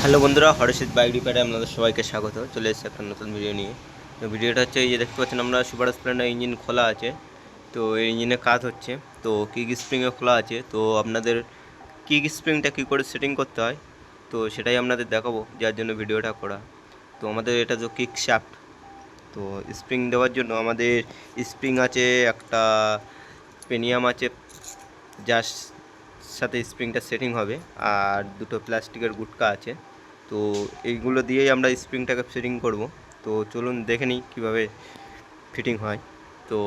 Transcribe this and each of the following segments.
Hello বন্ধুরা, হরষিত bike রিপেয়ারে আপনাদের সবাইকে স্বাগত। চলে এসেছে একটা নতুন ভিডিও নিয়ে। তো ভিডিওটা হচ্ছে এই যে দেখতে পাচ্ছেন, আমরা সুপার স্প্লেন্ডার ইঞ্জিন খোলা আছে। তো এই ইঞ্জিনে কাজ হচ্ছে, তো কিক স্প্রিংয়ে খোলা আছে। তো আপনাদের কিক স্প্রিংটা কী করে সেটিং করতে হয় তো সেটাই আপনাদের দেখাবো, যার জন্য ভিডিওটা করা। তো আমাদের এটা তো কিক শ্যাফট, তো স্প্রিং দেওয়ার জন্য আমাদের স্প্রিং আছে, একটা পেনিয়াম আছে যার সাথে স্প্রিংটা সেটিং হবে, আর দুটো প্লাস্টিকের গুটকা আছে। তো এইগুলো দিয়েই আমরা স্প্রিংটাকে ফিটিং করব। তো চলুন দেখে নিই কীভাবে ফিটিং হয়। তো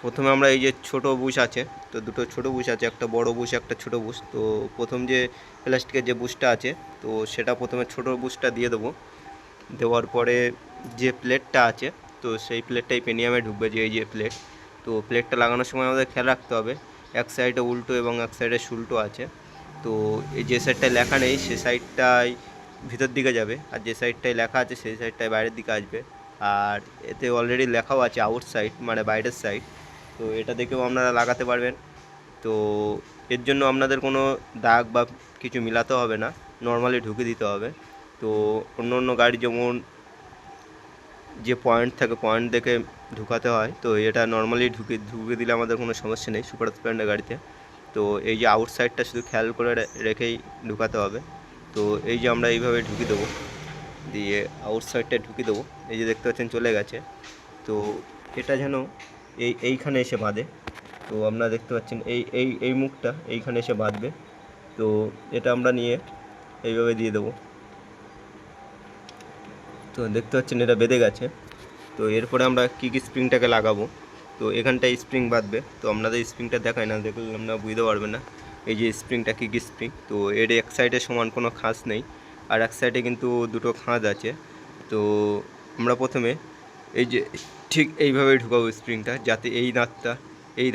প্রথমে আমরা এই যে ছোট বুশ আছে, তো দুটো ছোট বুশ আছে, একটা বড় বুশ একটা ছোট বুশ। তো প্রথম যে প্লাস্টিকের যে বুশটা আছে, তো সেটা প্রথমে ছোট বুশটা দিয়ে দেবো। দেওয়ার পরে যে প্লেটটা আছে, তো সেই প্লেটটাই পেনিয়ামে ঢুকবে, যে এই যে প্লেট। তো প্লেটটা লাগানোর সময় আমাদের খেয়াল রাখতে হবে, এক সাইডে উল্টো এবং এক সাইডে সুল্টো আছে। তো এই যে সাইডটায় লেখা নেই সে সাইডটাই ভিতর দিকে যাবে, আর যে সাইডটায় লেখা আছে সেই সাইডটায় বাইরের দিকে আসবে। আর এতে অলরেডি লেখাও আছে আউট সাইড, মানে বাইরের সাইড। তো এটা দেখেও আপনারা লাগাতে পারবেন। তো এর জন্য আপনাদের কোনো দাগ বা কিছু মিলাতে হবে না, নর্মালি ঢুকে দিতে হবে। তো অন্য অন্য গাড়ি যেমন যে পয়েন্ট থাকে, পয়েন্ট দেখে ঢুকাতে হয়, তো এটা নর্মালি ঢুকে দিলে আমাদের কোনো সমস্যা নেই সুপার স্প্লেন্ডার গাড়িতে। তো এই যে আউটসাইডটা শুধু খেয়াল করে রেখেই ঢুকাতে হবে। তো এই যে আমরা এইভাবে ঢুকিয়ে দেবো, দিয়ে আউটসাইডটা ঢুকিয়ে দেবো। এই যে দেখতে পাচ্ছেন চলে গেছে। তো এটা যেন এইখানে এসে বাঁধে। তো আপনারা দেখতে পাচ্ছেন এই এই এই মুখটা এইখানে এসে বাঁধবে। তো এটা আমরা নিয়ে এইভাবে দিয়ে দেবো। তো দেখতে পাচ্ছেন এটা বেঁধে গেছে। তো এরপরে আমরা কিক স্প্রিংটাকে লাগাবো। তো এখানটায় স্প্রিং বাঁধবে, তো আপনাদের স্প্রিংটা দেখায় না, দেখলে আপনারা বুঝতে পারবেন না। এই যে স্প্রিংটা কিক স্প্রিং, তো এর এক সাইডে সমান কোনো খাঁজ নেই, আর এক সাইডে কিন্তু দুটো খাঁজ আছে। তো আমরা প্রথমে এই যে ঠিক এইভাবেই ঢুকাবো স্প্রিংটা, যাতে এই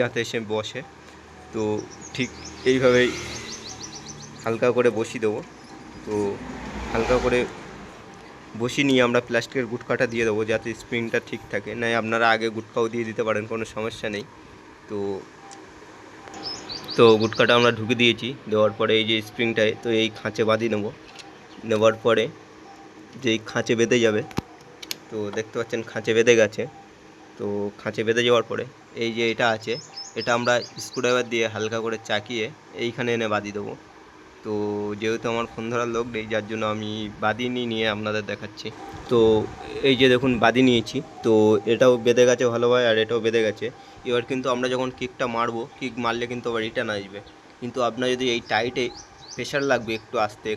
দাঁতে এসে বসে। তো ঠিক এইভাবেই হালকা করে বসিয়ে দেবো। তো হালকা করে বসিয়ে নিয়ে আমরা প্লাস্টিকের গুটকাটা দিয়ে দেবো, যাতে স্প্রিংটা ঠিক থাকে। নাই আপনারা আগে গুটকাও দিয়ে দিতে পারেন, কোনো সমস্যা নেই। তো তো গুটকাটা আমরা ঢুকে দিয়েছি। দেওয়ার পরে এই যে স্প্রিংটায় তো এই খাঁচে বাঁধিয়ে নেওয়ার পরে যেই খাঁচে বেঁধে যাবে, তো দেখতে পাচ্ছেন খাঁচে বেঁধে গেছে। তো খাঁচে বেঁধে যাওয়ার পরে এই যে এটা আছে, এটা আমরা স্ক্রুড্রাইভার দিয়ে হালকা করে চাকিয়ে এইখানে এনে বাঁধিয়ে দেবো। তো যেহেতু আমার ফোন ধরার লোক নেই, যার জন্য আমি বাঁধিয়ে নিয়ে আপনাদের দেখাচ্ছি। তো এই যে দেখুন বাঁধিয়ে নিয়েছি, তো এটাও বেঁধে গেছে ভালোভাবে, আর এটাও বেঁধে গেছে। এবার কিন্তু আমরা যখন কিকটা মারবো, কিক মারলে কিন্তু আবার রিটার্ন আসবে। কিন্তু আপনার যদি এই টাইটে প্রেশার লাগবে একটু আসতে,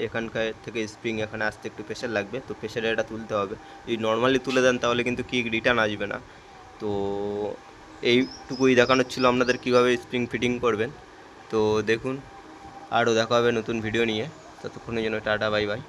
এখানকার থেকে স্প্রিং এখানে আসতে একটু প্রেশার লাগবে, তো প্রেশারে এটা তুলতে হবে। যদি নর্মালি তুলে দেন তাহলে কিন্তু কিক রিটার্ন আসবে না। তো এইটুকুই দেখানোর ছিল আপনাদের কীভাবে স্প্রিং ফিটিং করবেন। তো দেখুন, আরও দেখা হবে নতুন ভিডিও নিয়ে। ততক্ষণের জন্য টাটা, বাই বাই।